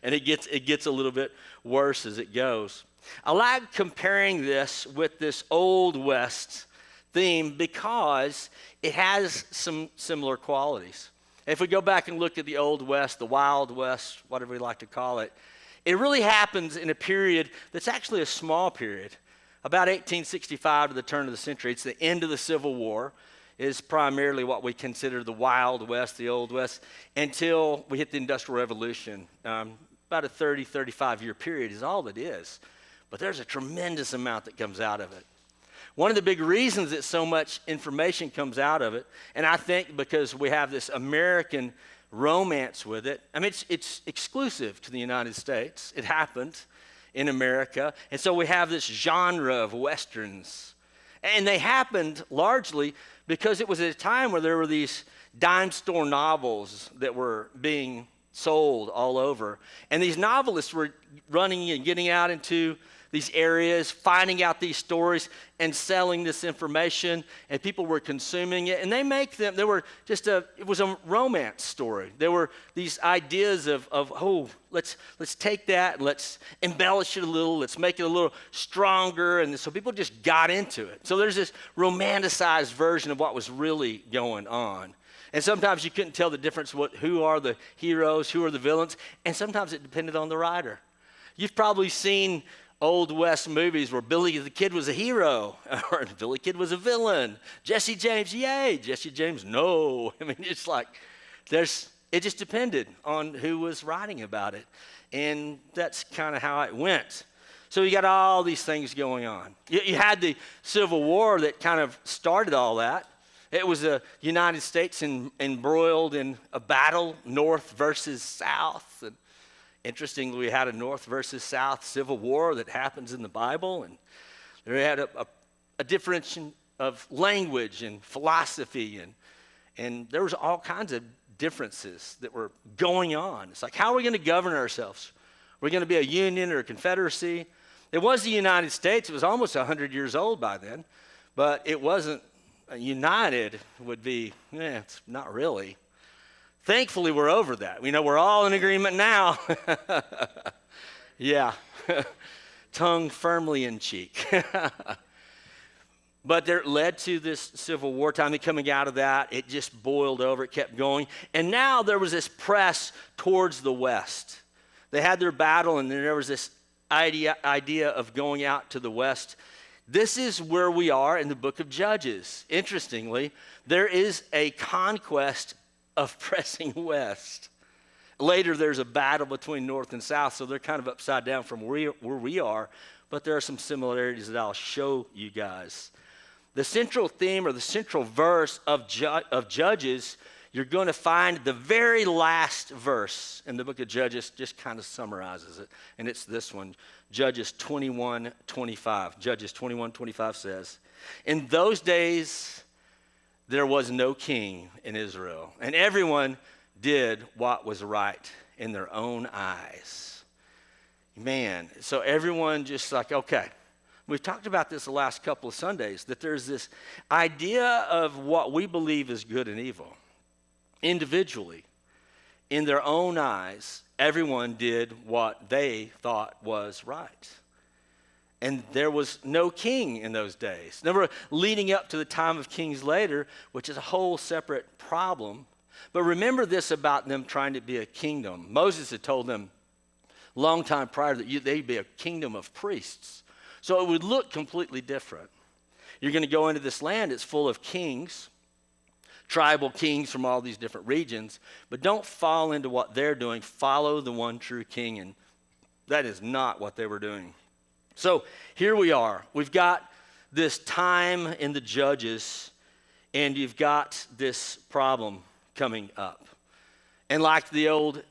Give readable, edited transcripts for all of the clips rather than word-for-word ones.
and it gets a little bit worse as it goes. I like comparing this with this Old West theme because it has some similar qualities. If we go back and look at the Old West, the Wild West, whatever we like to call it, it really happens in a period that's actually a small period. About 1865 to the turn of the century, it's the end of the Civil War, is primarily what we consider the Wild West, the Old West, until we hit the Industrial Revolution. About a 30, 35-year period is all it is. But there's a tremendous amount that comes out of it. One of the big reasons that so much information comes out of it, and I think because we have this American romance with it, I mean, it's exclusive to the United States. It happened in America. And so we have this genre of Westerns. And they happened largely because it was at a time where there were these dime store novels that were being sold all over. And these novelists were running and getting out into these areas, finding out these stories and selling this information, and people were consuming it. And it was a romance story. There were these ideas of let's take that and let's embellish it a little, let's make it a little stronger. And so people just got into it. So there's this romanticized version of what was really going on. And sometimes you couldn't tell the difference who are the heroes, who are the villains, and sometimes it depended on the writer. You've probably seen Old West movies where Billy the Kid was a hero, or Billy the Kid was a villain. Jesse James, yay. Jesse James, no. I mean, it's like, it just depended on who was writing about it. And that's kind of how it went. So you got all these things going on. You had the Civil War that kind of started all that. It was the United States embroiled in a battle, North versus South. And interestingly, we had a North versus South Civil War that happens in the Bible, and they had a difference of language and philosophy, and there was all kinds of differences that were going on. It's like, how are we going to govern ourselves? Are we going to be a union or a confederacy? It was the United States. It was almost 100 years old by then, but it wasn't united. Would be, it's not really. Thankfully, we're over that. We're all in agreement now. Yeah. Tongue firmly in cheek. But it led to this Civil War time. And coming out of that, it just boiled over. It kept going. And now there was this press towards the West. They had their battle, and then there was this idea of going out to the West. This is where we are in the book of Judges. Interestingly, there is a conquest of pressing west. Later, there's a battle between North and South, so they're kind of upside down from where we are, but there are some similarities that I'll show you guys. The central theme or the central verse of Judges, you're going to find the very last verse in the book of Judges just kind of summarizes it, and it's this one, Judges 21:25. Judges 21:25 says, "In those days there was no king in Israel, and everyone did what was right in their own eyes." Man, so everyone just like, okay. We've talked about this the last couple of Sundays, that there's this idea of what we believe is good and evil. Individually, in their own eyes, everyone did what they thought was right. And there was no king in those days. Never leading up to the time of kings later, which is a whole separate problem. But remember this about them trying to be a kingdom. Moses had told them a long time prior that they'd be a kingdom of priests. So it would look completely different. You're going to go into this land, it's full of kings, tribal kings from all these different regions, but don't fall into what they're doing. Follow the one true king, and that is not what they were doing. So here we are. We've got this time in the Judges, and you've got this problem coming up. And like the old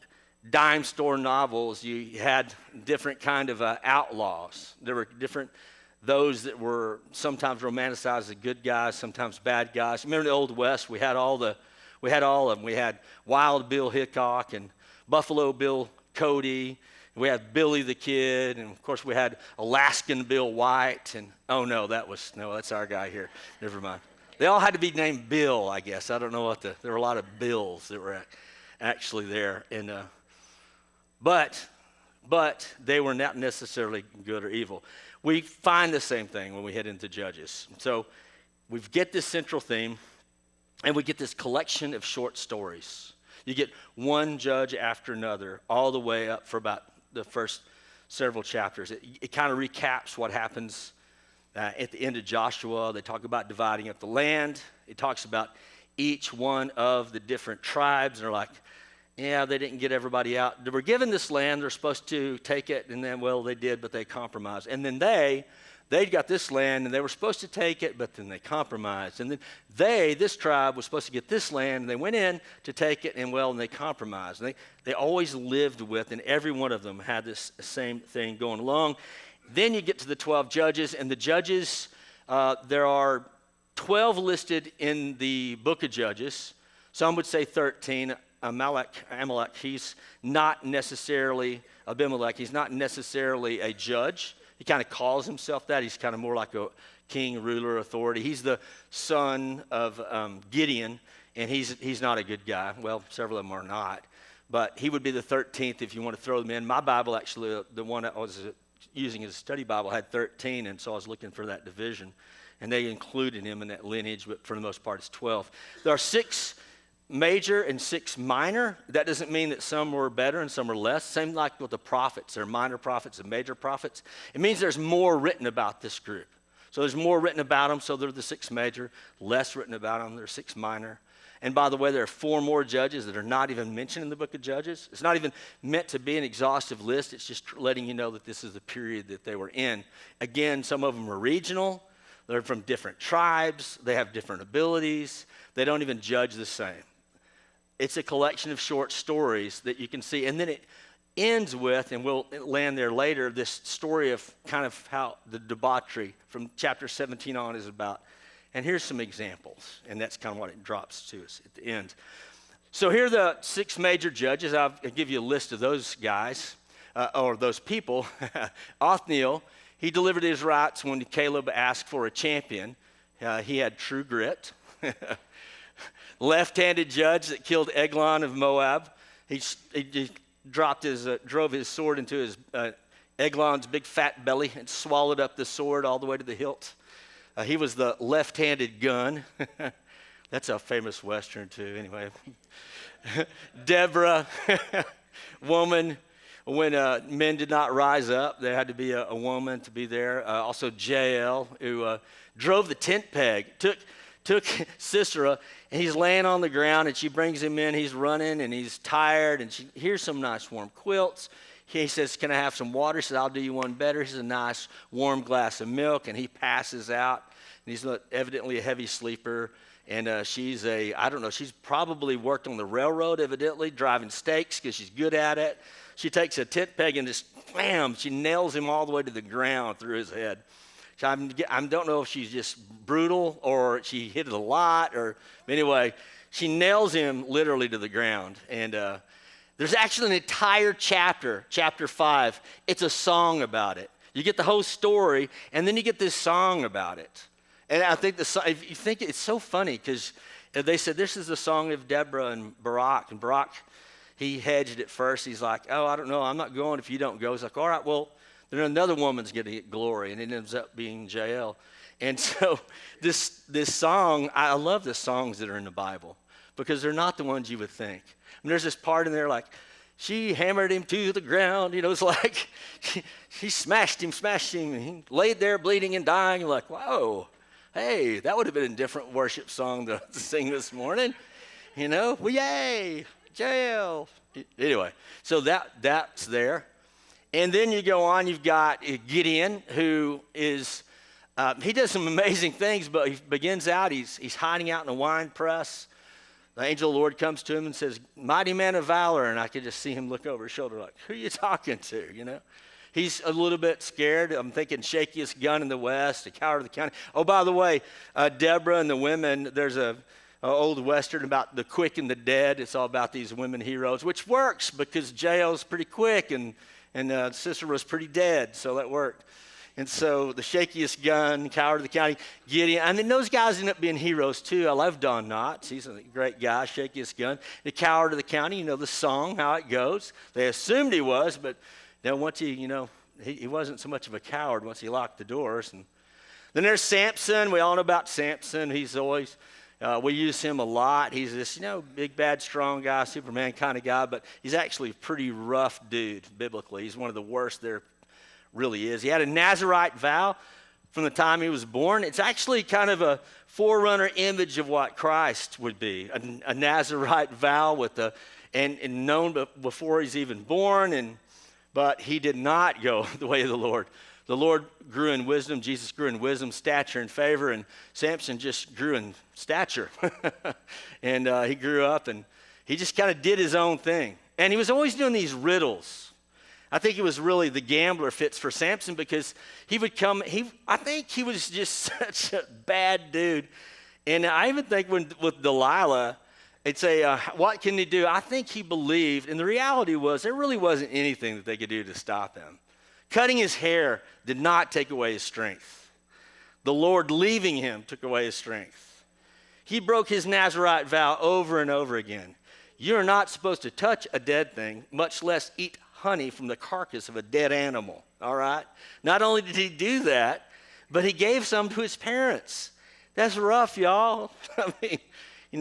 dime store novels, you had different kind of outlaws. There were those that were sometimes romanticized as good guys, sometimes bad guys. Remember the Old West? We had all of them. We had Wild Bill Hickok and Buffalo Bill Cody. We had Billy the Kid, and of course we had Alaskan Bill White, and that's our guy here. Never mind. They all had to be named Bill, I guess. I don't know there were a lot of Bills that were actually there. But but they were not necessarily good or evil. We find the same thing when we head into Judges. So we get this central theme, and we get this collection of short stories. You get one judge after another, all the way up for about the first several chapters. It kind of recaps what happens at the end of Joshua. They talk about dividing up the land. It talks about each one of the different tribes. And they're like, yeah, they didn't get everybody out. They were given this land. They're supposed to take it. And then, well, they did, but they compromised. And then they'd got this land, and they were supposed to take it, but then they compromised. And then this tribe was supposed to get this land, and they went in to take it, and they compromised. And they always lived with, and every one of them had this same thing going along. Then you get to the 12 judges, and the judges, there are 12 listed in the book of Judges. Some would say 13. Amalek, he's not necessarily, Abimelech, he's not necessarily a judge. He kind of calls himself that. He's kind of more like a king, ruler, authority. He's the son of Gideon, and he's not a good guy. Well, several of them are not. But he would be the 13th if you want to throw them in. My Bible, actually, the one I was using as a study Bible, had 13, and so I was looking for that division. And they included him in that lineage, but for the most part, it's 12. There are 6 major and 6 minor. That doesn't mean that some were better and some were less. Same like with the prophets. There are minor prophets and major prophets. It means there's more written about this group. So there's more written about them, so they're the 6 major. Less written about them, they're 6 minor. And by the way, there are 4 more judges that are not even mentioned in the book of Judges. It's not even meant to be an exhaustive list. It's just letting you know that this is the period that they were in. Again, some of them are regional. They're from different tribes. They have different abilities. They don't even judge the same. It's a collection of short stories that you can see. And then it ends with, and we'll land there later, this story of kind of how the debauchery from chapter 17 on is about. And here's some examples. And that's kind of what it drops to us at the end. So here are the 6 major judges. I'll give you a list of those guys, or those people. Othniel, he delivered his rights when Caleb asked for a champion. He had true grit. Left-handed judge that killed Eglon of Moab. He drove his sword into his Eglon's big fat belly and swallowed up the sword all the way to the hilt. He was the left-handed gun. That's a famous Western too, anyway. Deborah, woman, when men did not rise up, there had to be a woman to be there. Also Jael, who drove the tent peg, took Sisera, and he's laying on the ground, and she brings him in. He's running, and he's tired, and here's some nice warm quilts. He says, can I have some water? She says, I'll do you one better. Here's a nice warm glass of milk, and he passes out. And he's evidently a heavy sleeper, and she's she's probably worked on the railroad, evidently, driving stakes because she's good at it. She takes a tent peg and just, bam, she nails him all the way to the ground through his head. I don't know if she's just brutal or she hit it a lot, anyway, she nails him literally to the ground. And there's actually an entire chapter 5. It's a song about it. You get the whole story, and then you get this song about it. And I think if you think it's so funny because they said this is the song of Deborah and Barak. And Barak, he hedged it first. He's like, oh, I don't know. I'm not going if you don't go. He's like, all right, well, then another woman's going to get glory, and it ends up being Jael. And so this song, I love the songs that are in the Bible because they're not the ones you would think. I mean, there's this part in there like, she hammered him to the ground. It's like she smashed him, and he laid there bleeding and dying. You're like, whoa, hey, that would have been a different worship song to sing this morning. Well, yay, Jael. Anyway, so that's there. And then you go on, you've got Gideon, who is, he does some amazing things, but he begins out, he's hiding out in a wine press. The angel of the Lord comes to him and says, mighty man of valor, and I could just see him look over his shoulder like, who are you talking to, He's a little bit scared. I'm thinking shakiest gun in the West, the coward of the county. Oh, by the way, Deborah and the women, there's a old Western about the quick and the dead. It's all about these women heroes, which works because Jael's pretty quick and Sisera was pretty dead, so that worked. And so the shakiest gun, coward of the county, Gideon. I mean, those guys end up being heroes too. I love Don Knotts. He's a great guy, shakiest gun. The coward of the county, the song, how it goes. They assumed he was, but Then once he wasn't so much of a coward once he locked the doors. And then there's Samson. We all know about Samson. He's always, we use him a lot. He's this, big, bad, strong guy, Superman kind of guy, but he's actually a pretty rough dude biblically. He's one of the worst there really is. He had a Nazirite vow from the time he was born. It's actually kind of a forerunner image of what Christ would be, a Nazirite vow and known before he's even born, but he did not go the way of the Lord. The Lord grew in wisdom, Jesus grew in wisdom, stature, and favor, and Samson just grew in stature. And he grew up, and he just kind of did his own thing. And he was always doing these riddles. I think it was really the gambler fits for Samson because he would come, I think he was just such a bad dude. And I even think with Delilah, they'd say, what can he do? I think he believed, and the reality was there really wasn't anything that they could do to stop him. Cutting his hair did not take away his strength. The Lord leaving him took away his strength. He broke his Nazirite vow over and over again. You're not supposed to touch a dead thing, much less eat honey from the carcass of a dead animal, all right? Not only did he do that, but he gave some to his parents. That's rough, y'all. I mean,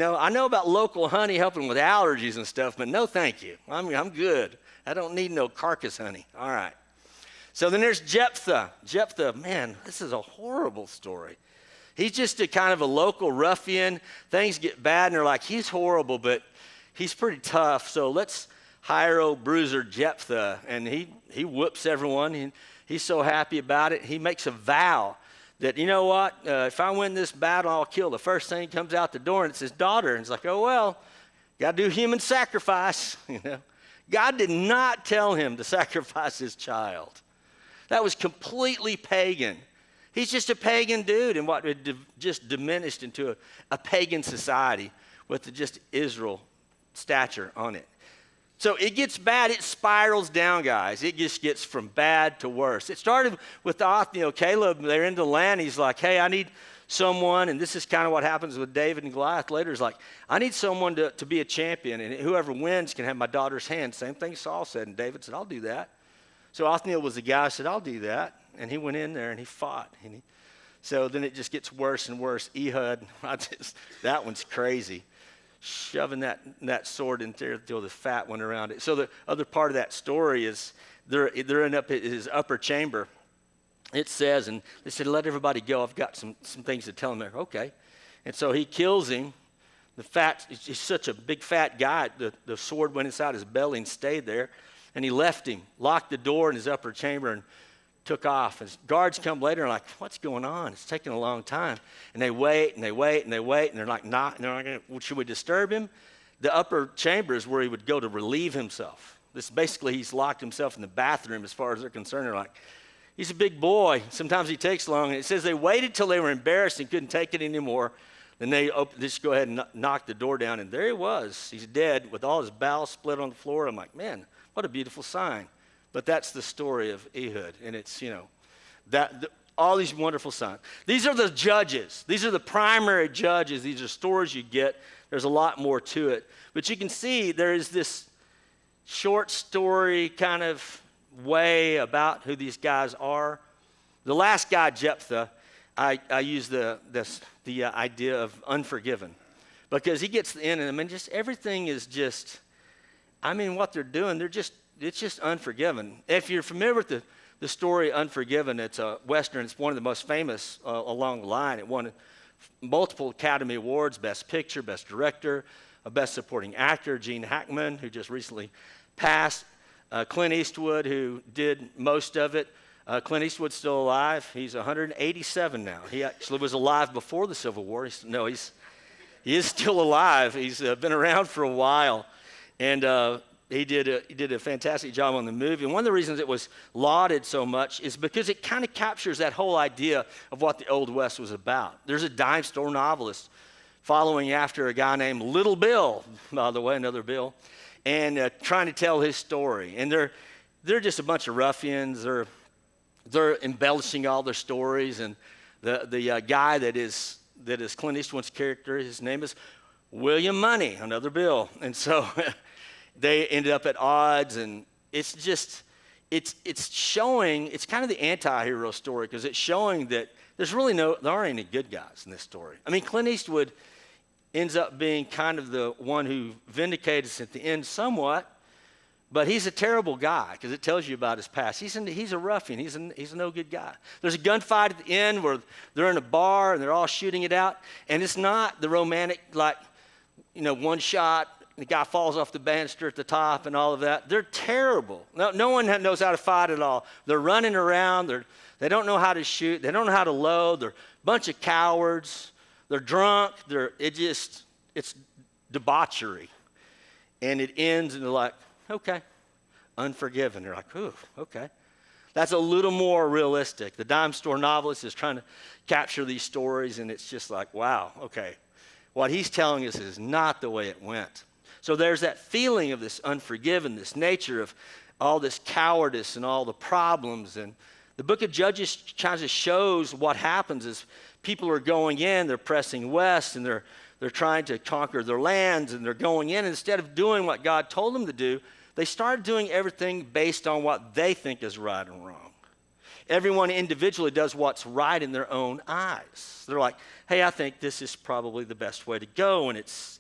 I know about local honey helping with allergies and stuff, but no thank you. I'm good. I don't need no carcass honey. All right. So then there's Jephthah. Jephthah, man, this is a horrible story. He's just a kind of a local ruffian. Things get bad, and they're like, he's horrible, but he's pretty tough, so let's hire old bruiser Jephthah, and he whoops everyone. He's so happy about it. He makes a vow that, you know what, if I win this battle, I'll kill the first thing that comes out the door, and it's his daughter. And it's like, oh, well, got to do human sacrifice. God did not tell him to sacrifice his child. That was completely pagan. He's just a pagan dude, and what had just diminished into a pagan society with just Israel stature on it. So it gets bad. It spirals down, guys. It just gets from bad to worse. It started with Othniel. Caleb, they're in the land. He's like, hey, I need someone, and this is kind of what happens with David and Goliath later. Is like, I need someone to be a champion, and whoever wins can have my daughter's hand. Same thing Saul said, and David said, I'll do that. So Othniel was the guy who said, I'll do that. And he went in there, and he fought. So then it just gets worse and worse. Ehud, that one's crazy. Shoving that sword in there until the fat went around it. So the other part of that story is they're in his upper chamber. It says, and they said, let everybody go. I've got some things to tell him there. Okay. And so he kills him. He's such a big fat guy. The sword went inside his belly and stayed there. And he left him, locked the door in his upper chamber, and took off. His guards come later and like, what's going on? It's taking a long time. And they wait and they wait and they wait, and they're like, should we disturb him? The upper chamber is where he would go to relieve himself. Basically, he's locked himself in the bathroom as far as they're concerned. They're like, he's a big boy. Sometimes he takes long. And it says they waited till they were embarrassed and couldn't take it anymore. Then they just go ahead and knock the door down, and there he was. He's dead with all his bowels split on the floor. I'm like, man, what a beautiful sign. But that's the story of Ehud, and it's, all these wonderful signs. These are the judges. These are the primary judges. These are stories you get. There's a lot more to it. But you can see there is this short story kind of way about who these guys are. The last guy, Jephthah, I use the idea of unforgiven, because he gets to the end, and just everything is just, what they're doing, it's just Unforgiven. If you're familiar with the story Unforgiven, it's a Western. It's one of the most famous along the line. It won multiple Academy Awards, Best Picture, Best Director, Best Supporting Actor, Gene Hackman, who just recently passed, Clint Eastwood, who did most of it. Clint Eastwood's still alive. He's 187 now. He actually was alive before the Civil War. He is still alive. He's been around for a while. And he did a fantastic job on the movie. And one of the reasons it was lauded so much is because it kind of captures that whole idea of what the Old West was about. There's a dime store novelist following after a guy named Little Bill, by the way, another Bill, and trying to tell his story. And they're just a bunch of ruffians. They're embellishing all their stories. And the guy that is Clint Eastwood's character, his name is William Money, another Bill. And so they ended up at odds, and it's just, it's showing, it's kind of the anti-hero story because it's showing that there aren't any good guys in this story. I mean, Clint Eastwood ends up being kind of the one who vindicates us at the end somewhat, but he's a terrible guy because it tells you about his past. He's a ruffian. He's a no good guy. There's a gunfight at the end where they're in a bar and they're all shooting it out, and it's not the romantic, like, one shot, the guy falls off the banister at the top and all of that. They're terrible. No one knows how to fight at all. They're running around. They don't know how to shoot. They don't know how to load. They're a bunch of cowards. They're drunk. It's debauchery. And it ends and they're like, okay, Unforgiven. They're like, ooh, okay. That's a little more realistic. The dime store novelist is trying to capture these stories, and it's just like, wow, okay. What he's telling us is not the way it went. So there's that feeling of this unforgiven, this nature of all this cowardice and all the problems. And the book of Judges kind of shows what happens as people are going in, they're pressing west, and they're trying to conquer their lands, and they're going in. And instead of doing what God told them to do, they start doing everything based on what they think is right and wrong. Everyone individually does what's right in their own eyes. They're like, hey, I think this is probably the best way to go, and it's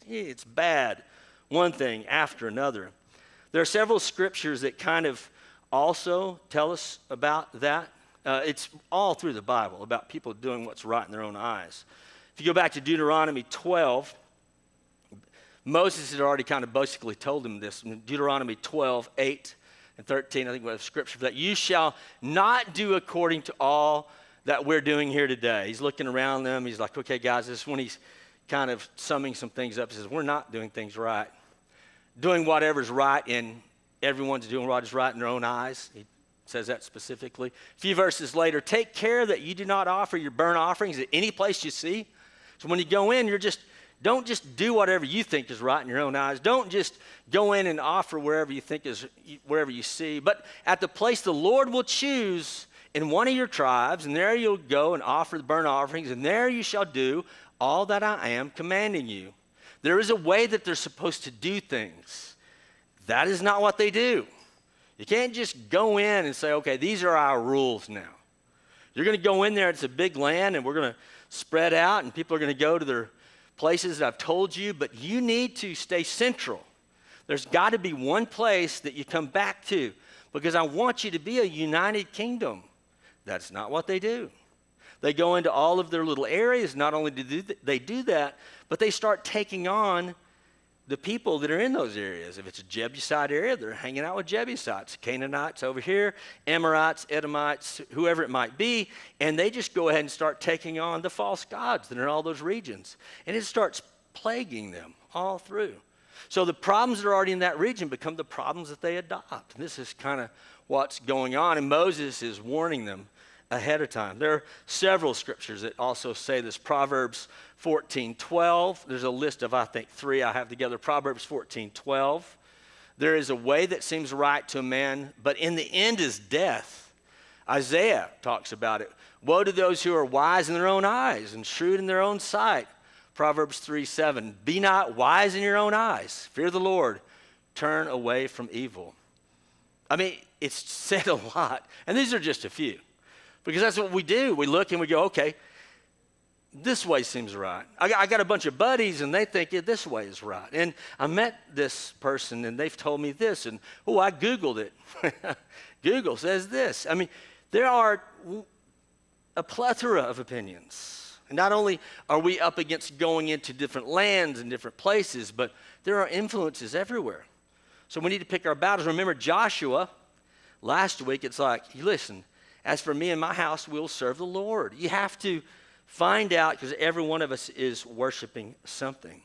bad. One thing after another. There are several scriptures that kind of also tell us about that. It's all through the Bible about people doing what's right in their own eyes. If you go back to Deuteronomy 12, Moses had already kind of basically told them this. In Deuteronomy 12, 8 and 13, I think we have scripture for that. You shall not do according to all that we're doing here today. He's looking around them. He's like, okay, guys, this is when he's kind of summing some things up. He says, we're not doing things right. Doing whatever's right, and everyone's doing what is right in their own eyes. He says that specifically. A few verses later, take care that you do not offer your burnt offerings at any place you see. So when you go in, don't just do whatever you think is right in your own eyes. Don't just go in and offer wherever you see. But at the place the Lord will choose in one of your tribes, and there you'll go and offer the burnt offerings, and there you shall do all that I am commanding you. There is a way that they're supposed to do things. That is not what they do. You can't just go in and say, okay, these are our rules now. You're going to go in there, it's a big land, and we're going to spread out, and people are going to go to their places that I've told you, but you need to stay central. There's got to be one place that you come back to, because I want you to be a united kingdom. That's not what they do. They go into all of their little areas. Not only do they do that, but they start taking on the people that are in those areas. If it's a Jebusite area, they're hanging out with Jebusites, Canaanites over here, Amorites, Edomites, whoever it might be, and they just go ahead and start taking on the false gods that are in all those regions. And it starts plaguing them all through. So the problems that are already in that region become the problems that they adopt. And this is kind of what's going on, and Moses is warning them ahead of time. There are several scriptures that also say this. Proverbs 14:12. There's a list of, I think, 3 I have together. Proverbs 14:12. There is a way that seems right to a man, but in the end is death. Isaiah talks about it. Woe to those who are wise in their own eyes and shrewd in their own sight. Proverbs 3:7. Be not wise in your own eyes. Fear the Lord. Turn away from evil. I mean, it's said a lot, and these are just a few. Because that's what we do. We look and we go, okay, this way seems right. I got a bunch of buddies, and they think this way is right. And I met this person, and they've told me this. And, I Googled it. Google says this. I mean, there are a plethora of opinions. And not only are we up against going into different lands and different places, but there are influences everywhere. So we need to pick our battles. Remember Joshua, last week, it's like, listen, as for me and my house, we'll serve the Lord. You have to find out, because every one of us is worshiping something.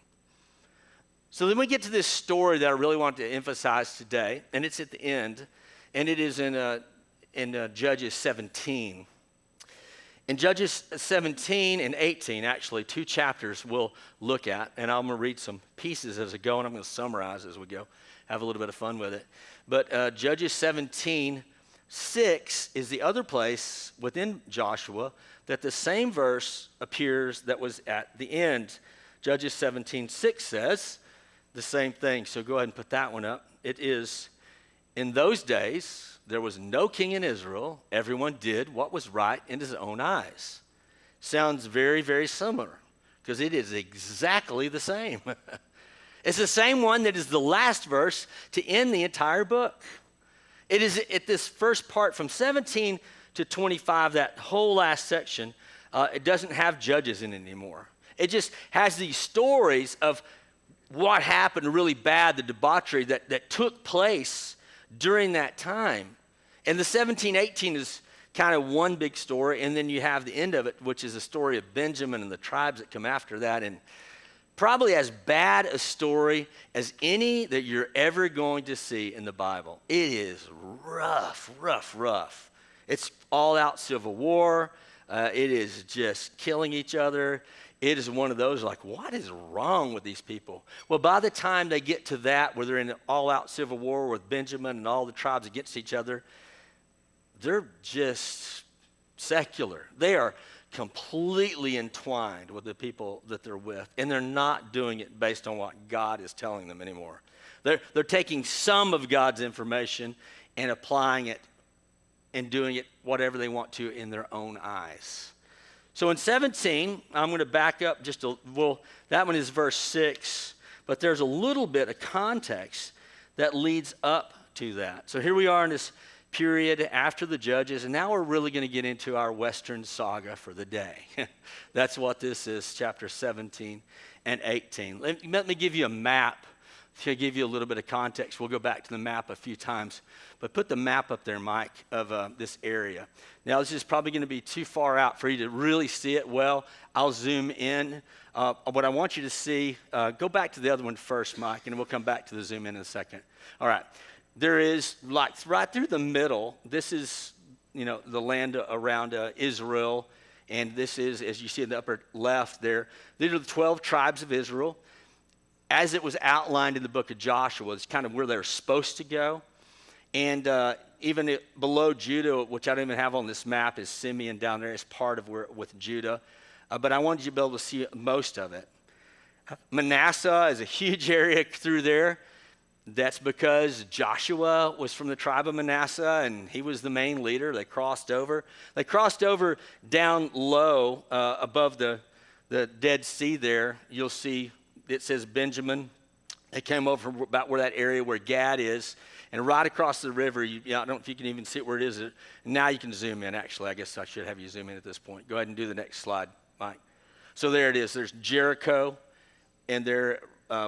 So then we get to this story that I really want to emphasize today, and it's at the end, and it is in Judges 17. In Judges 17 and 18, actually, 2 chapters we'll look at, and I'm going to read some pieces as I go, and I'm going to summarize as we go, have a little bit of fun with it. But Judges 17, 6 is the other place within Joshua that the same verse appears that was at the end. Judges 17:6 says the same thing. So go ahead and put that one up. It is, in those days, there was no king in Israel. Everyone did what was right in his own eyes. Sounds very, very similar because it is exactly the same. It's the same one that is the last verse to end the entire book. It is at this first part from 17 to 25, that whole last section, it doesn't have judges in it anymore. It just has these stories of what happened really bad, the debauchery that took place during that time. And the 17, 18 is kind of one big story, and then you have the end of it, which is the story of Benjamin and the tribes that come after that. And probably as bad a story as any that you're ever going to see in the Bible. It is rough, rough, rough. It's all out civil war. It is just killing each other. It is one of those like, what is wrong with these people? Well, by the time they get to that, where they're in an all-out civil war with Benjamin and all the tribes against each other, they're just secular. They are completely entwined with the people that they're with, and they're not doing it based on what God is telling them anymore. They're taking some of God's information and applying it and doing it whatever they want to in their own eyes. So in 17, I'm going to back up that one is verse 6, but there's a little bit of context that leads up to that. So here we are in this period after the Judges, and now we're really going to get into our Western saga for the day. That's what this is, chapter 17 and 18. Let me give you a map to give you a little bit of context. We'll go back to the map a few times, but put the map up there, Mike, of this area. Now, this is probably going to be too far out for you to really see it well. I'll zoom in. What I want you to see, go back to the other one first, Mike, and we'll come back to the zoom in a second. All right. There is, like, right through the middle, this is, the land around Israel, and this is, as you see in the upper left there, these are the 12 tribes of Israel. As it was outlined in the book of Joshua, it's kind of where they're supposed to go. And even below Judah, which I don't even have on this map, is Simeon down there as part of with Judah. But I wanted you to be able to see most of it. Manasseh is a huge area through there. That's because Joshua was from the tribe of Manasseh, and he was the main leader. They crossed over. They crossed over down low above the Dead Sea there. You'll see it says Benjamin. They came over from about where that area where Gad is, and right across the river, I don't know if you can even see where it is. Now you can zoom in, actually. I guess I should have you zoom in at this point. Go ahead and do the next slide, Mike. So there it is. There's Jericho, and there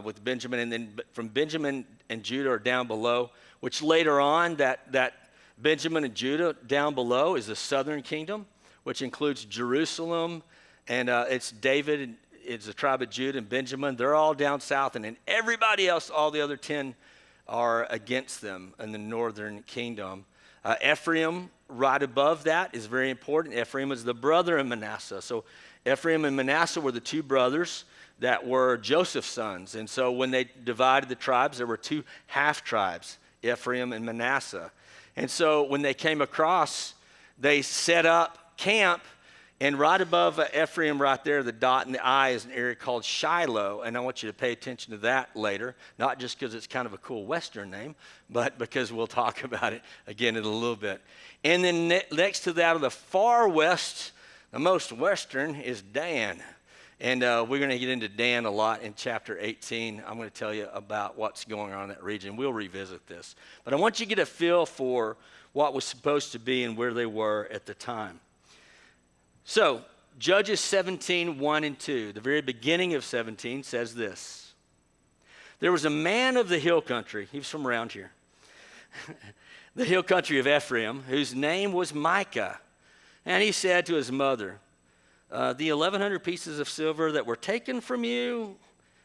with Benjamin, and then from Benjamin and Judah are down below, which later on, that Benjamin and Judah down below is the southern kingdom, which includes Jerusalem, and it's David, it's the tribe of Judah and Benjamin. They're all down south, and then everybody else, all the other 10 are against them in the northern kingdom. Ephraim, right above that, is very important. Ephraim is the brother of Manasseh. So Ephraim and Manasseh were the two brothers that were Joseph's sons. And so when they divided the tribes, there were two half-tribes, Ephraim and Manasseh. And so when they came across, they set up camp, and right above Ephraim right there, the dot and the I is an area called Shiloh. And I want you to pay attention to that later, not just because it's kind of a cool Western name, but because we'll talk about it again in a little bit. And then next to that, on the far west, the most Western, is Dan. And we're going to get into Dan a lot in chapter 18. I'm going to tell you about what's going on in that region. We'll revisit this. But I want you to get a feel for what was supposed to be and where they were at the time. So, Judges 17, 1 and 2, the very beginning of 17 says this. There was a man of the hill country, he was from around here, the hill country of Ephraim, whose name was Micah. And he said to his mother, the 1,100 pieces of silver that were taken from you,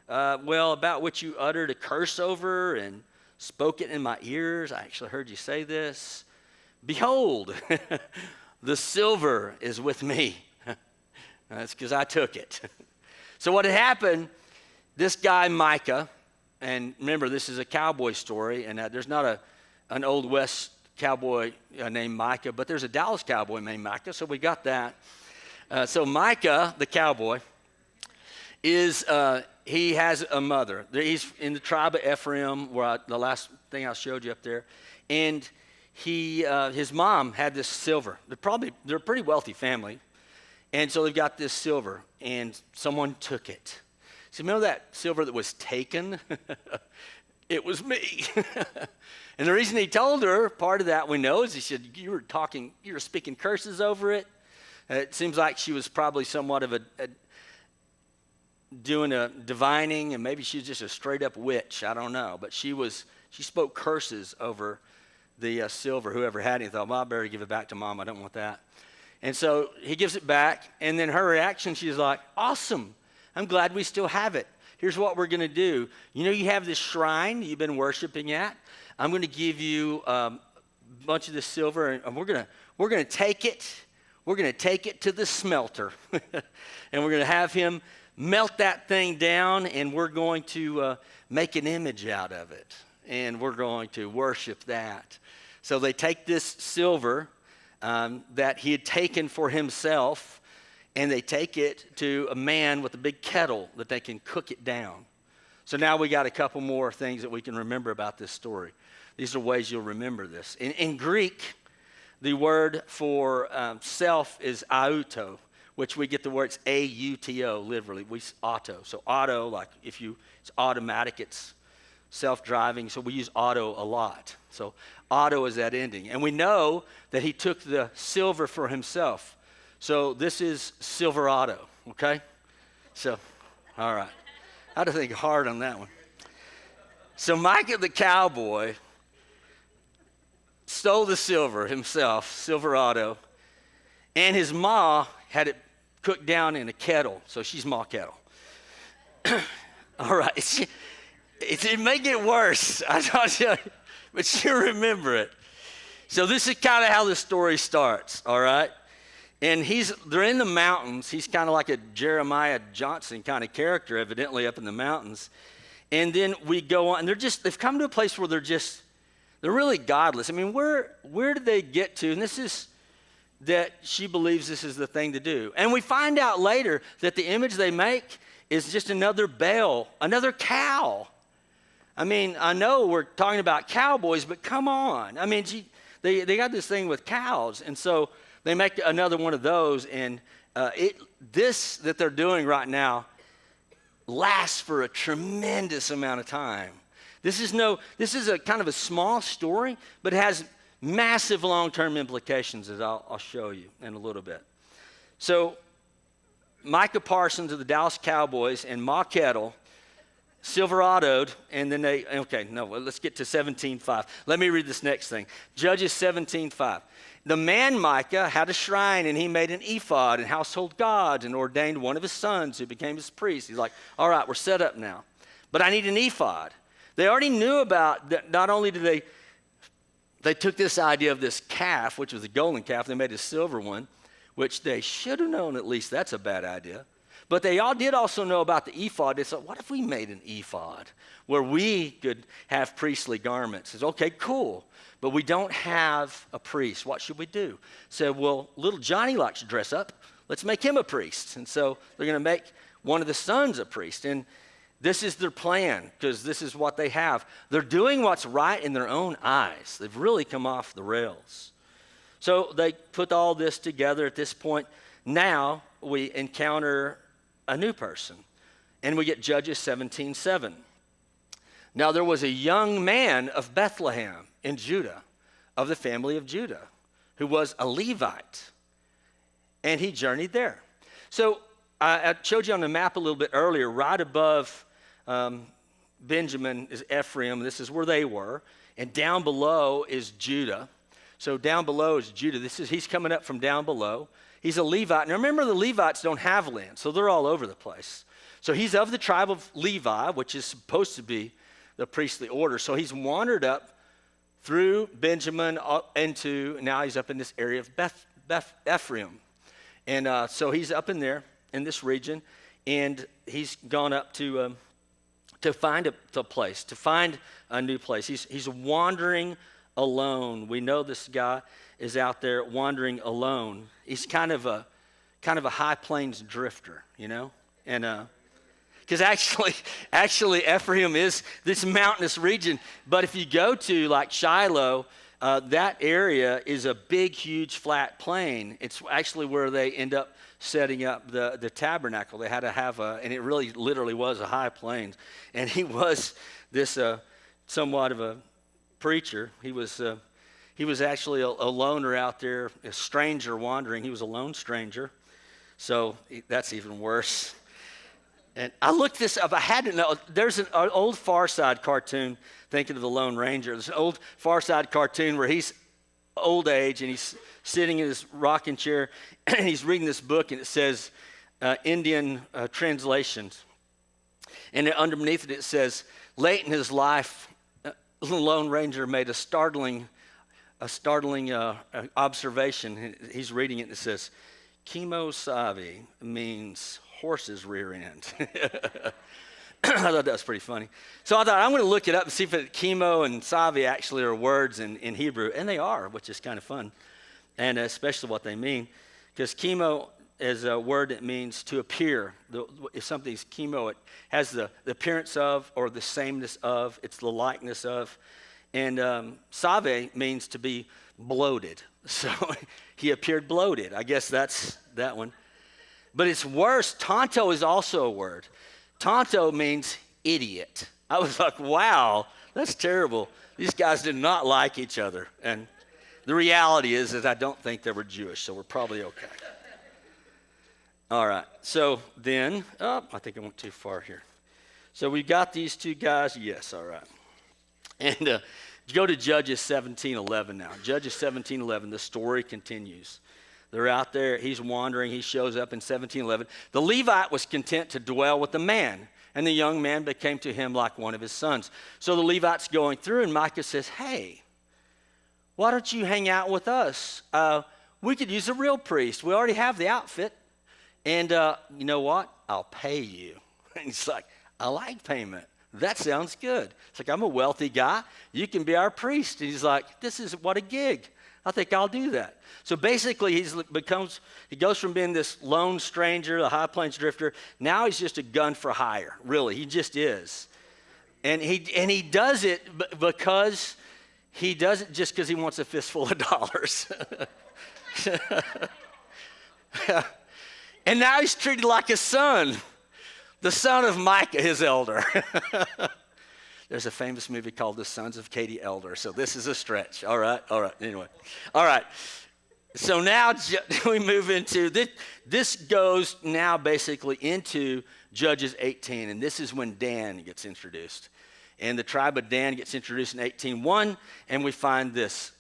about which you uttered a curse over and spoke it in my ears. I actually heard you say this. Behold, the silver is with me. That's because I took it. So what had happened, this guy Micah, and remember this is a cowboy story, and there's not an Old West cowboy named Micah, but there's a Dallas cowboy named Micah, so we got that. So Micah, the cowboy, he has a mother. He's in the tribe of Ephraim, the last thing I showed you up there. And his mom had this silver. They're a pretty wealthy family. And so they've got this silver, and someone took it. So remember that silver that was taken? It was me. And the reason he told her, part of that we know, is he said, you were speaking curses over it. It seems like she was probably somewhat of doing a divining, and maybe she was just a straight up witch. I don't know. But she spoke curses over the silver. Whoever had it, he thought, well, I better give it back to Mom. I don't want that. And so he gives it back, and then her reaction, she's like, awesome. I'm glad we still have it. Here's what we're going to do. You know, you have this shrine you've been worshiping at. I'm going to give you a bunch of this silver, and we're going to take it. We're going to take it to the smelter, and we're going to have him melt that thing down, and we're going to make an image out of it, and we're going to worship that. So they take this silver that he had taken for himself, and they take it to a man with a big kettle that they can cook it down. So now we got a couple more things that we can remember about this story. These are ways you'll remember this. In Greek, the word for self is auto, which we get the words A-U-T-O, literally. Auto. So auto, like it's automatic, it's self-driving, so we use auto a lot. So auto is that ending. And we know that he took the silver for himself. So this is Silverado, okay? So, all right. I had to think hard on that one. So Micah the cowboy stole the silver himself, Silverado, and his ma had it cooked down in a kettle. So she's Ma Kettle. All right. It may get worse, I tell you, but you remember it. So this is kind of how the story starts, all right? And they're in the mountains. He's kind of like a Jeremiah Johnson kind of character, evidently, up in the mountains. And then we go on, and they've come to a place where they're really godless. I mean, where did they get to? And this is that she believes this is the thing to do. And we find out later that the image they make is just another Baal, another cow. I mean, I know we're talking about cowboys, but come on. I mean, they got this thing with cows, and so they make another one of those, and this that they're doing right now lasts for a tremendous amount of time. This is a kind of a small story, but it has massive long-term implications, as I'll show you in a little bit. So Micah Parsons of the Dallas Cowboys and Ma Kettle Silverado'd, and then let's get to 17:5. Let me read this next thing. Judges 17:5. The man Micah had a shrine, and he made an ephod and household gods and ordained one of his sons who became his priest. He's like, all right, we're set up now, but I need an ephod. They already knew about that. Not only did they took this idea of this calf, which was a golden calf, they made a silver one, which they should have known at least that's a bad idea. But they all did also know about the ephod. They said, what if we made an ephod where we could have priestly garments? It's okay, cool, but we don't have a priest. What should we do? Said, well, little Johnny likes to dress up. Let's make him a priest. And so they're going to make one of the sons a priest. And this is their plan, because this is what they have. They're doing what's right in their own eyes. They've really come off the rails. So they put all this together at this point. Now we encounter a new person, and we get Judges 17:7. Now there was a young man of Bethlehem in Judah, of the family of Judah, who was a Levite, and he journeyed there. So I showed you on the map a little bit earlier, right above Benjamin is Ephraim. This is where they were, and down below is Judah. So down below is Judah. He's coming up from down below. He's a Levite. Now remember, the Levites don't have land, so they're all over the place. So he's of the tribe of Levi, which is supposed to be the priestly order. So he's wandered up through Benjamin now he's up in this area of Ephraim. And so he's up in there, in this region, and he's gone up to find a place, to find a new place. He's wandering alone. We know this guy is out there wandering alone. He's kind of a high plains drifter, you know? And because actually Ephraim is this mountainous region, but if you go to like Shiloh, that area is a big, huge, flat plain. It's actually where they end up setting up the tabernacle. They had to have and it really literally was a high plain. And he was this somewhat of a preacher. He was actually a loner out there, a stranger wandering. He was a lone stranger. So that's even worse. And I looked this up. I had to know. There's an old Far Side cartoon, thinking of the Lone Ranger. There's an old Far Side cartoon where he's old age and he's sitting in his rocking chair and he's reading this book, and it says Indian translations. And underneath it says, late in his life, the Lone Ranger made a startling observation. He's reading it and it says, Kemo Sabe means horse's rear end. I thought that was pretty funny. So I thought, I'm going to look it up and see if chemo and savi actually are words in Hebrew. And they are, which is kind of fun. And especially what they mean. Because chemo is a word that means to appear. If something's chemo, it has the appearance of or the sameness of. It's the likeness of. And save means to be bloated. So he appeared bloated. I guess that's that one. But it's worse. Tonto is also a word. Tonto means idiot. I was like, wow, that's terrible. These guys did not like each other. And the reality is that I don't think they were Jewish, so we're probably okay. All right. So then, I think I went too far here. So we've got these two guys. Yes, all right. And go to Judges 17:11 now. Judges 17:11, the story continues. They're out there. He's wandering. He shows up in 17:11. The Levite was content to dwell with the man, and the young man became to him like one of his sons. So the Levite's going through, and Micah says, hey, why don't you hang out with us? We could use a real priest. We already have the outfit. And you know what? I'll pay you. And he's like, I like payment. That sounds good. It's like, I'm a wealthy guy. You can be our priest. And he's like, this is what a gig. I think I'll do that. So basically, he goes from being this lone stranger, the High Plains drifter. Now he's just a gun for hire. Really, he just is. And he does it because he does it just because he wants a fistful of dollars. And now he's treated like a son, the son of Micah, his elder. There's a famous movie called The Sons of Katie Elder, so this is a stretch. All right, anyway. All right, so now we move into, this goes now basically into Judges 18, and this is when Dan gets introduced. And the tribe of Dan gets introduced in 18:1, and we find this.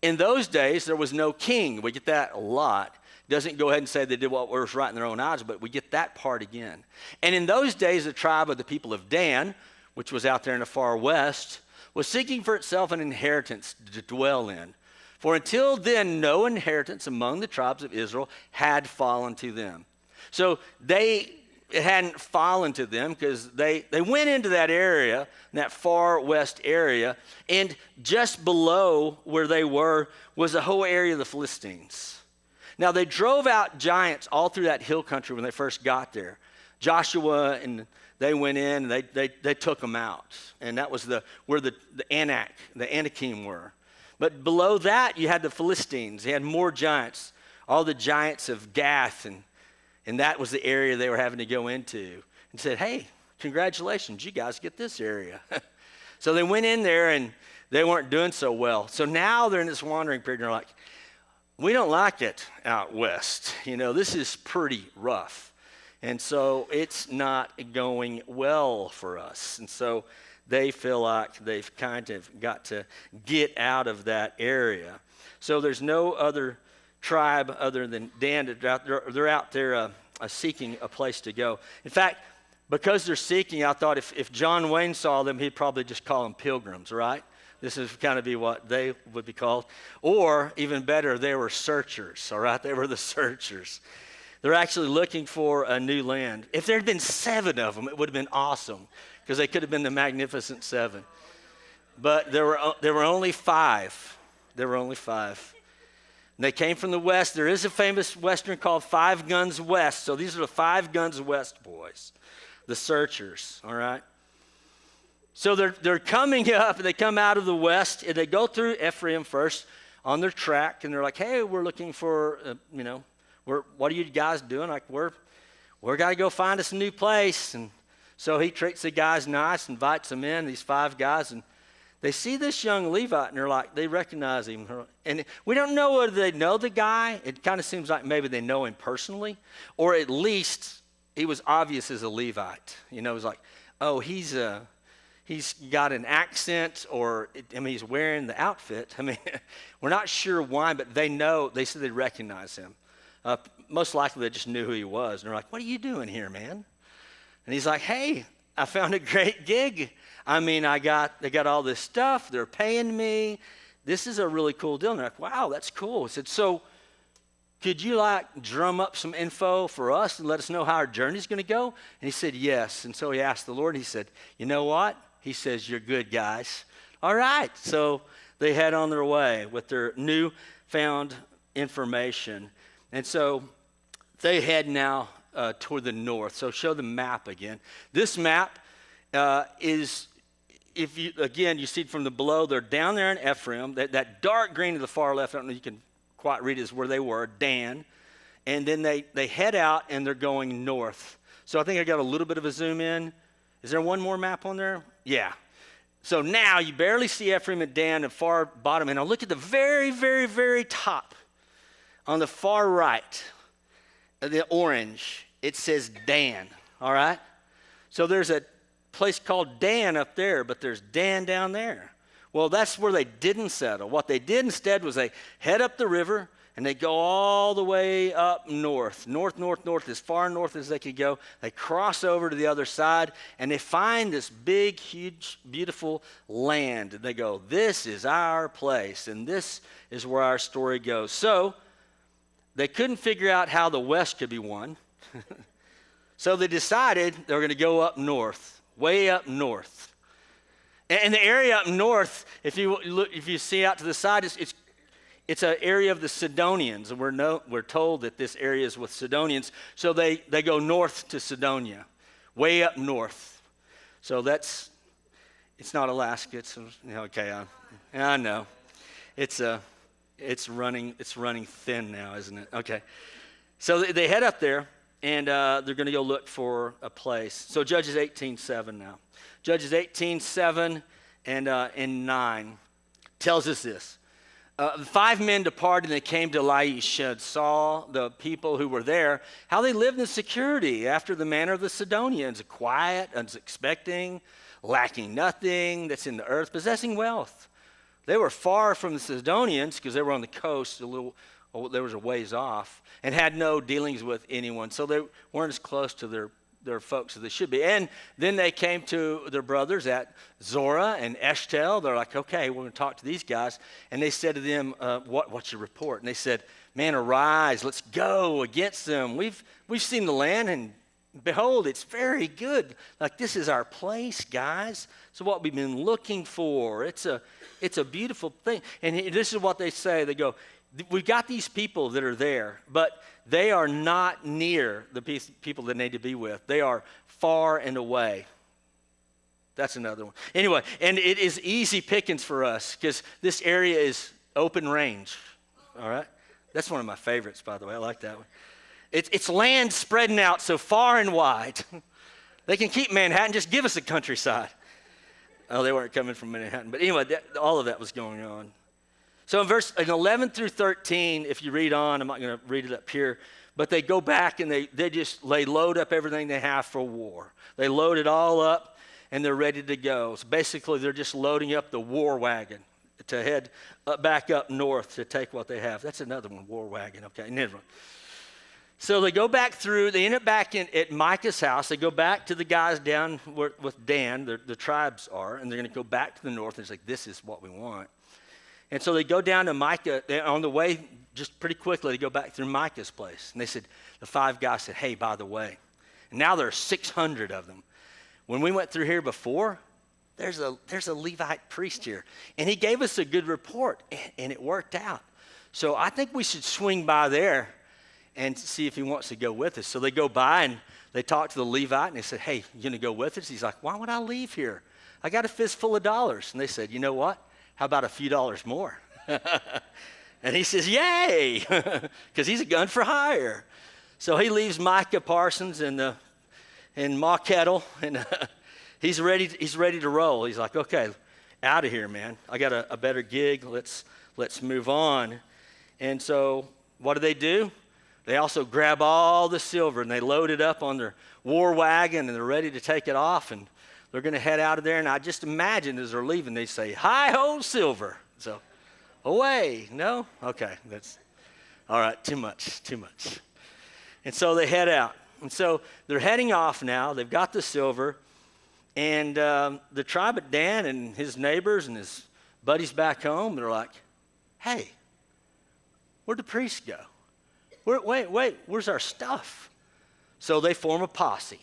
In those days, there was no king. We get that a lot. Doesn't go ahead and say they did what was right in their own eyes, but we get that part again. And in those days, the tribe of the people of Dan, which was out there in the far west, was seeking for itself an inheritance to dwell in. For until then, no inheritance among the tribes of Israel had fallen to them. So it hadn't fallen to them because they went into that area, that far west area, and just below where they were was the whole area of the Philistines. Now, they drove out giants all through that hill country when they first got there. Joshua and they went in and they took them out. And that was where the Anakim were. But below that, you had the Philistines. They had more giants, all the giants of Gath. And that was the area they were having to go into. And said, hey, congratulations, you guys get this area. So they went in there and they weren't doing so well. So now they're in this wandering period and they're like, we don't like it out west. This is pretty rough. And so it's not going well for us. And so they feel like they've kind of got to get out of that area. So there's no other tribe other than Dan. They're out there seeking a place to go. In fact, because they're seeking, I thought if John Wayne saw them, he'd probably just call them pilgrims, right? This is kind of be what they would be called. Or even better, they were searchers, all right? They were the searchers. They're actually looking for a new land. If there had been 7 of them, it would have been awesome because they could have been the Magnificent Seven. But there were only 5. There were only 5. And they came from the west. There is a famous Western called Five Guns West. So these are the 5 Guns West boys, the searchers, all right? So they're coming up, and they come out of the west, and they go through Ephraim first on their track, and they're like, hey, we're looking for, what are you guys doing? Like, we're got to go find us a new place. And so he treats the guys nice, invites them in, these 5 guys, and they see this young Levite, and they're like, they recognize him. And we don't know whether they know the guy. It kind of seems like maybe they know him personally, or at least he was obvious as a Levite. It was like, oh, he's got an accent, or, he's wearing the outfit. We're not sure why, but they said they recognize him. Most likely they just knew who he was. And they're like, what are you doing here, man? And he's like, hey, I found a great gig. They got all this stuff. They're paying me. This is a really cool deal. And they're like, wow, that's cool. He said, so could you drum up some info for us and let us know how our journey's going to go? And he said, yes. And so he asked the Lord, and he said, you know what? He says, you're good, guys. All right. So they head on their way with their newfound information. And so they head now toward the north. So show the map again. This map is, if you see it from the below, they're down there in Ephraim. That dark green to the far left, I don't know if you can quite read it, is where they were, Dan. And then they head out, and they're going north. So I think I got a little bit of a zoom in. Is there one more map on there? Yeah. So now you barely see Ephraim and Dan at far bottom. And I'll look at the very, very, very top. On the far right, the orange, it says Dan, all right? So there's a place called Dan up there, but there's Dan down there. Well, that's where they didn't settle. What they did instead was they head up the river, and they go all the way up north, as far north as they could go. They cross over to the other side, and they find this big, huge, beautiful land. And they go, this is our place, and this is where our story goes. So they couldn't figure out how the west could be won. So they decided they were going to go up north, way up north. And the area up north, if you see out to the side, it's an area of the Sidonians, and we're told that this area is with Sidonians. So they go north to Sidonia, way up north. So it's not Alaska. It's okay. I know. It's running thin now, isn't it? Okay. So they head up there, and they're going to go look for a place. So Judges 18:7 now. Judges 18:7 and 9 tells us this. 5 men departed, and they came to Laish and saw the people who were there, how they lived in security after the manner of the Sidonians, quiet, unsuspecting, lacking nothing that's in the earth, possessing wealth. They were far from the Sidonians because they were on the coast, there was a ways off, and had no dealings with anyone. So they weren't as close to their folks as they should be. And then they came to their brothers at Zorah and Eshtaol. They're like, okay, we're going to talk to these guys. And they said to them, what's your report? And they said, man, arise, let's go against them. We've seen the land, and behold, it's very good. Like, this is our place, guys. So what we've been looking for. It's a beautiful thing. And this is what they say. They go, we've got these people that are there, but they are not near the people that need to be with. They are far and away. That's another one. Anyway, and it is easy pickings for us because this area is open range. All right? That's one of my favorites, by the way. I like that one. It's land spreading out so far and wide. They can keep Manhattan, just give us a countryside. Oh, they weren't coming from Manhattan. But anyway, all of that was going on. So in 11 through 13, if you read on, I'm not going to read it up here, but they go back and they load up everything they have for war. They load it all up, and they're ready to go. So basically, they're just loading up the war wagon to head back up north to take what they have. That's another one, war wagon. Okay, never mind. So they go back through. They end up back at Micah's house. They go back to the guys down with Dan, the tribes are, and they're going to go back to the north. And it's like, this is what we want. And so they go down to Micah. On the way, just pretty quickly, they go back through Micah's place. And they said, the 5 guys said, hey, by the way, and now there are 600 of them. When we went through here before, there's a Levite priest here. And he gave us a good report, and it worked out. So I think we should swing by there and see if he wants to go with us. So they go by, and they talk to the Levite, and they said, hey, you going to go with us? He's like, why would I leave here? I got a fistful of dollars. And they said, you know what? How about a few dollars more? And he says, yay, because he's a gun for hire. So he leaves Micah Parsons in Ma Kettle, and he's ready to roll. He's like, okay, out of here, man. I got a better gig. Let's move on. And so what do? They also grab all the silver, and they load it up on their war wagon, and they're ready to take it off, and they're going to head out of there. And I just imagine as they're leaving, they say, hi-ho, silver. So away. No? Okay. That's all right. Too much. And so they head out. And so they're heading off now. They've got the silver. And the tribe of Dan and his neighbors and his buddies back home, they're like, hey, where'd the priest go? Wait, where's our stuff? So they form a posse.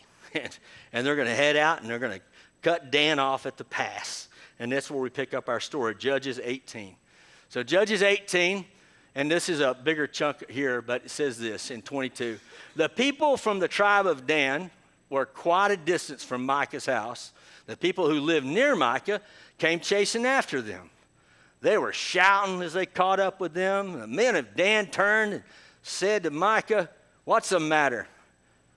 And they're going to head out and they're going to cut Dan off at the pass. And that's where we pick up our story, Judges 18. So Judges 18, and this is a bigger chunk here, but it says this in 22. The people from the tribe of Dan were quite a distance from Micah's house. The people who lived near Micah came chasing after them. They were shouting as they caught up with them. The men of Dan turned and said to Micah, what's the matter?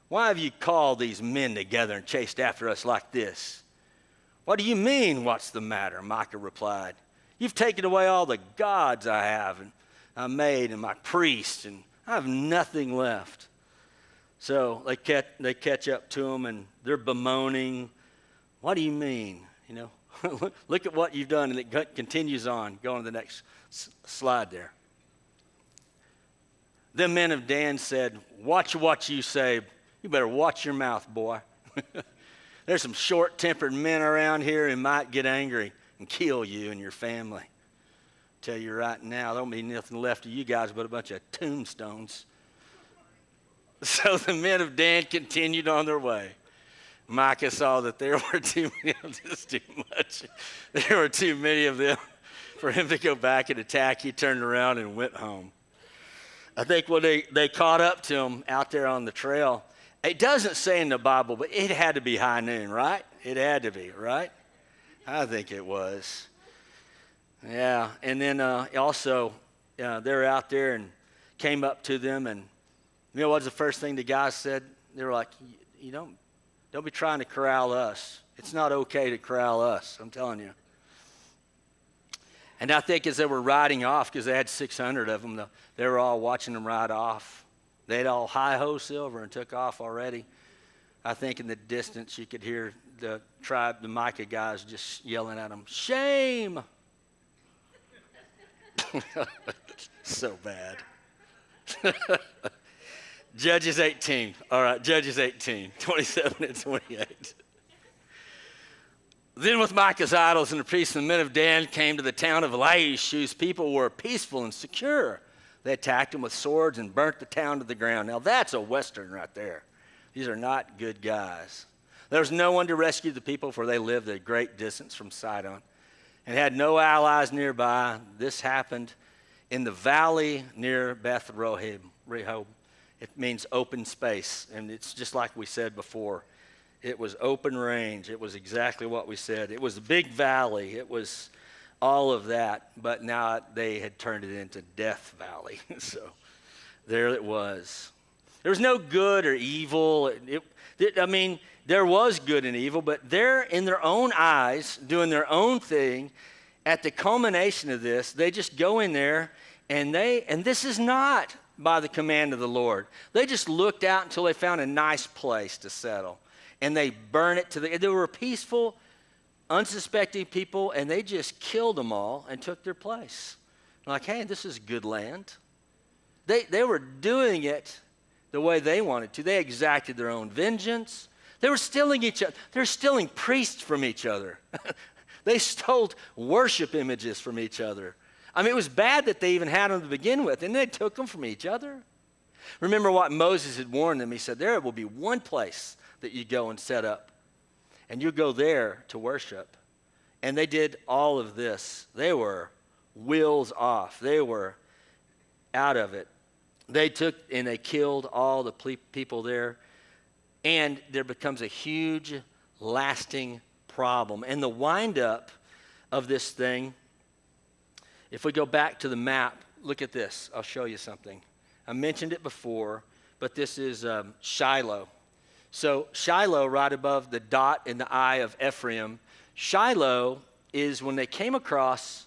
Why have you called these men together and chased after us like this? What do you mean, what's the matter? Micah replied. You've taken away all the gods I have and I made and my priests, and I have nothing left. So they catch up to him and they're bemoaning. What do you mean? Look at what you've done. And it continues on. Go on to the next slide there. The men of Dan said, watch what you say. You better watch your mouth, boy. There's some short-tempered men around here who might get angry and kill you and your family. Tell you right now, there won't be nothing left of you guys but a bunch of tombstones. So the men of Dan continued on their way. Micah saw that there were too much. There were too many of them for him to go back and attack. He turned around and went home. I think when they caught up to him out there on the trail, it doesn't say in the Bible, but it had to be high noon, right? It had to be, right? I think it was. Yeah, and then also they're out there and came up to them, and you know what's the first thing the guys said? They were like, you don't be trying to corral us. It's not okay to corral us, I'm telling you. And I think as they were riding off, because they had 600 of them, they were all watching them ride off. They'd all hi-ho silver and took off already. I think in the distance you could hear the Micah guys just yelling at them, shame! So bad. Judges 18. All right, Judges 18, 27 and 28. Then with Micah's idols and the priests and the men of Dan came to the town of Laish, whose people were peaceful and secure. They attacked them with swords and burnt the town to the ground. Now that's a Western right there. These are not good guys. There was no one to rescue the people, for they lived at a great distance from Sidon and had no allies nearby. This happened in the valley near Beth Rehob. It means open space, and it's just like we said before. It was open range. It was exactly what we said. It was a big valley. It was all of that, but now they had turned it into Death Valley. So there it was. There was no good or evil. There was good and evil, but they're in their own eyes doing their own thing. At the culmination of this, they just go in there and this is not by the command of the Lord. They just looked out until they found a nice place to settle. And they burn it they were peaceful, unsuspecting people, and they just killed them all and took their place. Like, hey, this is good land. They were doing it the way they wanted to. They exacted their own vengeance. They were stealing each other. They're stealing priests from each other. They stole worship images from each other. It was bad that they even had them to begin with, and they took them from each other. Remember what Moses had warned them. He said, there will be one place that you go and set up, and you go there to worship. And they did all of this. They were wheels off. They were out of it. They took and they killed all the people there, and there becomes a huge, lasting problem. And the windup of this thing, if we go back to the map, look at this. I'll show you something. I mentioned it before, but this is Shiloh. So Shiloh, right above the dot in the eye of Ephraim, Shiloh is when they came across,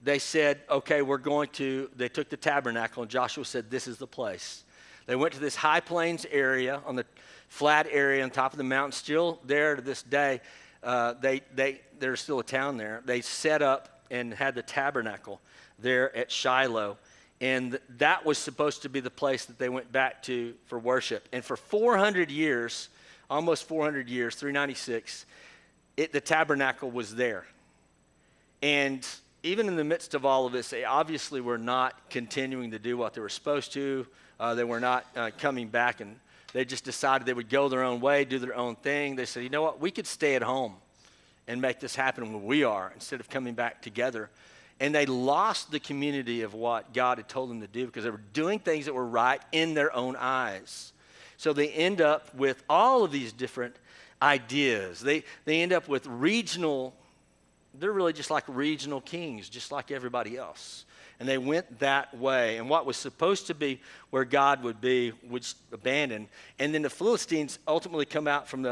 they said, okay, they took the tabernacle, and Joshua said, this is the place. They went to this high plains area, on the flat area on top of the mountain, still there to this day. There's still a town there. They set up and had the tabernacle there at Shiloh. And that was supposed to be the place that they went back to for worship. And for 400 years, almost 400 years, 396, the tabernacle was there. And even in the midst of all of this, they obviously were not continuing to do what they were supposed to. They were not coming back, and they just decided they would go their own way, do their own thing. They said, you know what, we could stay at home and make this happen where we are instead of coming back together. And they lost the community of what God had told them to do because they were doing things that were right in their own eyes. So they end up with all of these different ideas. They end up with regional, they're really just like regional kings, just like everybody else. And they went that way. And what was supposed to be where God would be was abandoned. And then the Philistines ultimately come out from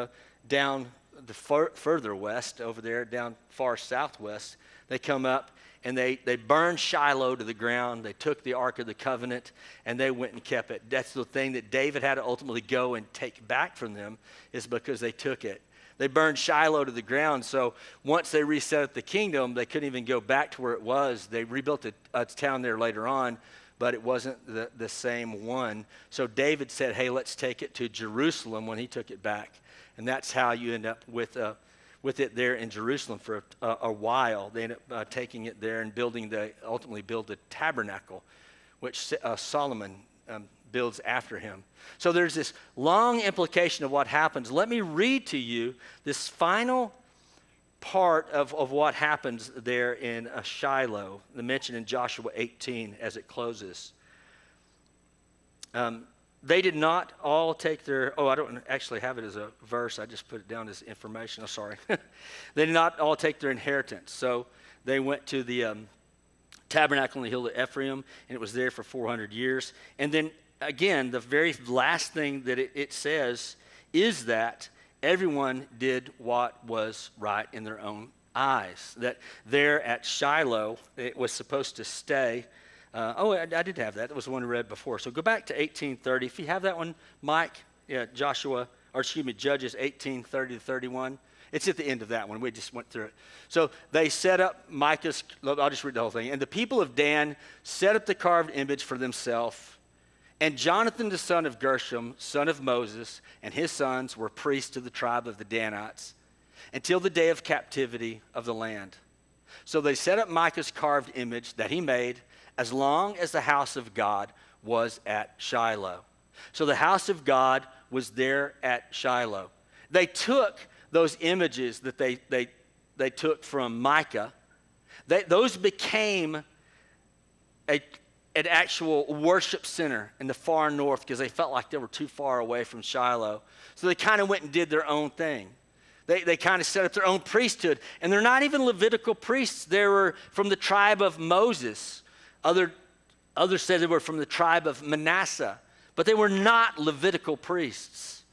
further west over there, down far southwest. They come up and they burned Shiloh to the ground. They took the Ark of the Covenant and they went and kept it. That's the thing that David had to ultimately go and take back from them, is because they took it. They burned Shiloh to the ground, so once they reset up the kingdom, they couldn't even go back to where it was. They rebuilt a town there later on, but it wasn't the same one. So David said, hey, let's take it to Jerusalem when he took it back. And that's how you end up with it there in Jerusalem for a while. They end up taking it there and ultimately build the tabernacle, which Solomon builds after him. So there's this long implication of what happens. Let me read to you this final part of what happens there in Shiloh, the mention in Joshua 18 as it closes. They did not all take their, I don't actually have it as a verse. I just put it down as information. Oh, sorry. They did not all take their inheritance. So they went to the tabernacle on the hill of Ephraim, and it was there for 400 years. And then again, the very last thing that it says is that everyone did what was right in their own eyes. That there at Shiloh, it was supposed to stay. I did have that. That was the one we read before. So go back to 18:30. If you have that one, Mike, Judges 18:30-31. It's at the end of that one. We just went through it. So they set up I'll just read the whole thing. And the people of Dan set up the carved image for themselves. And Jonathan, the son of Gershom, son of Moses, and his sons were priests to the tribe of the Danites until the day of captivity of the land. So they set up Micah's carved image that he made as long as the house of God was at Shiloh. So the house of God was there at Shiloh. They took those images that they took from Micah. Those became an actual worship center in the far north because they felt like they were too far away from Shiloh. So they kind of went and did their own thing. They kind of set up their own priesthood. And they're not even Levitical priests. They were from the tribe of Moses. Others said they were from the tribe of Manasseh. But they were not Levitical priests.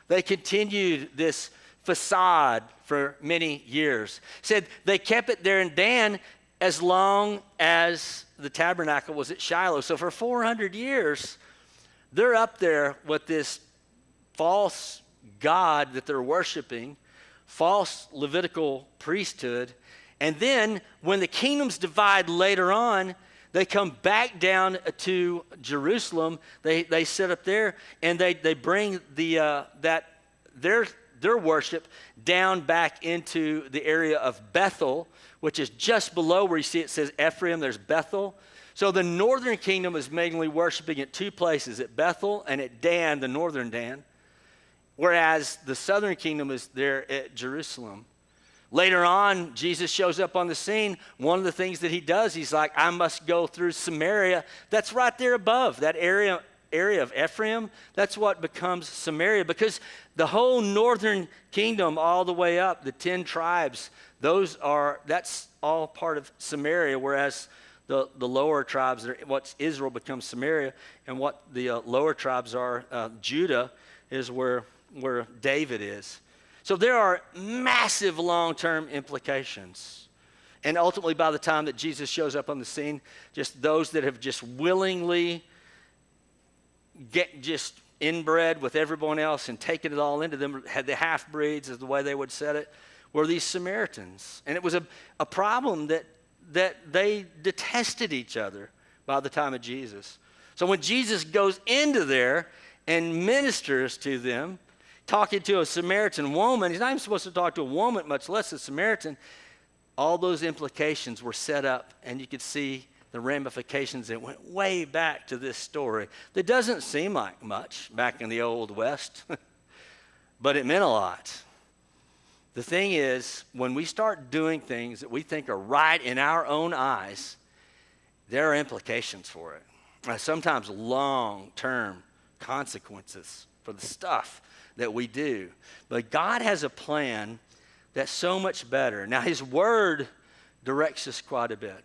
They continued this facade for many years. Said they kept it there in Dan as long as the tabernacle was at Shiloh. So for 400 years, they're up there with this false god that they're worshiping, false Levitical priesthood. And then when the kingdoms divide later on, they come back down to Jerusalem. They sit up there and they bring their worship down back into the area of Bethel, which is just below where you see it says Ephraim. There's Bethel. So the northern kingdom is mainly worshiping at two places, at Bethel and at Dan, the northern Dan, whereas the southern kingdom is there at Jerusalem. Later on, Jesus shows up on the scene. One of the things that he does, he's like, I must go through Samaria. That's right there above, that area area of Ephraim, that's what becomes Samaria, because the whole northern kingdom all the way up, the 10 tribes, that's all part of Samaria, whereas the lower tribes, what Israel becomes Samaria, and what the lower tribes are, Judah, is where David is. So there are massive long-term implications. And ultimately, by the time that Jesus shows up on the scene, just those that have just willingly just inbred with everyone else and taken it all into them, had the half-breeds, is the way they would say it, were these Samaritans. And it was a problem that they detested each other by the time of Jesus. So when Jesus goes into there and ministers to them, talking to a Samaritan woman, he's not even supposed to talk to a woman, much less a Samaritan. All those implications were set up, and you could see the ramifications that went way back to this story. That doesn't seem like much back in the Old West, but it meant a lot. The thing is, when we start doing things that we think are right in our own eyes, there are implications for it. Sometimes long-term consequences for the stuff that we do. But God has a plan that's so much better. Now, his word directs us quite a bit.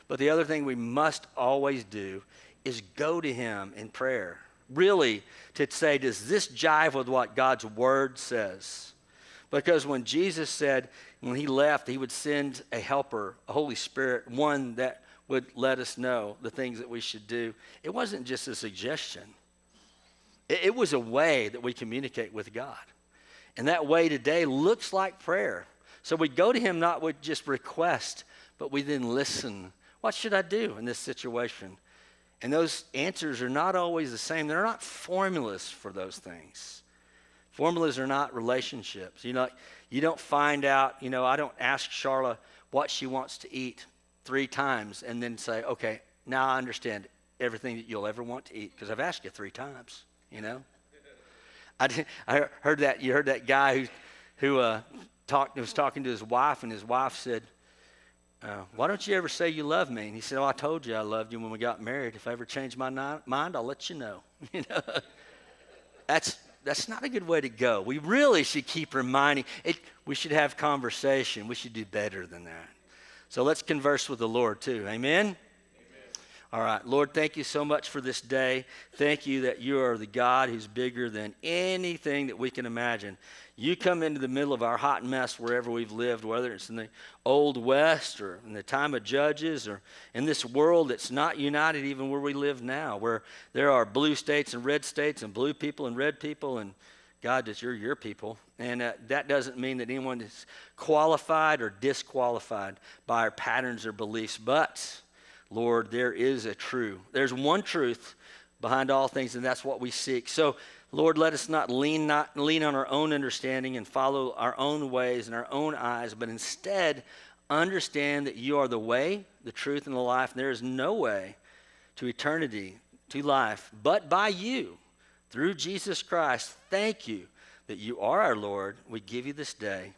But the other thing we must always do is go to him in prayer. Really, to say, does this jive with what God's word says? Because when Jesus said, when he left, he would send a helper, a Holy Spirit, one that would let us know the things that we should do, it wasn't just a suggestion. It was a way that we communicate with God. And that way today looks like prayer. So we go to him not with just request, but we then listen. What should I do in this situation? And those answers are not always the same. They're not formulas for those things. Formulas are not relationships. You don't find out, I don't ask Charla what she wants to eat 3 times and then say, okay, now I understand everything that you'll ever want to eat because I've asked you 3 times, I heard that. You heard that guy who was talking to his wife, and his wife said, why don't you ever say you love me? And he said, I told you I loved you when we got married. If I ever change my mind, I'll let you know. That's not a good way to go. We really should keep reminding it. We should have conversation. We should do better than that. So let's converse with the Lord too. Amen? All right, Lord, thank you so much for this day. Thank you that you are the God who's bigger than anything that we can imagine. You come into the middle of our hot mess wherever we've lived, whether it's in the Old West or in the time of Judges or in this world that's not united even where we live now, where there are blue states and red states and blue people and red people, and God, that you're your people. And that doesn't mean that anyone is qualified or disqualified by our patterns or beliefs, but Lord, there's one truth behind all things, and that's what we seek. So, Lord, let us not lean on our own understanding and follow our own ways and our own eyes, but instead understand that you are the way, the truth, and the life, and there is no way to eternity, to life, but by you, through Jesus Christ. Thank you that you are our Lord. We give you this day.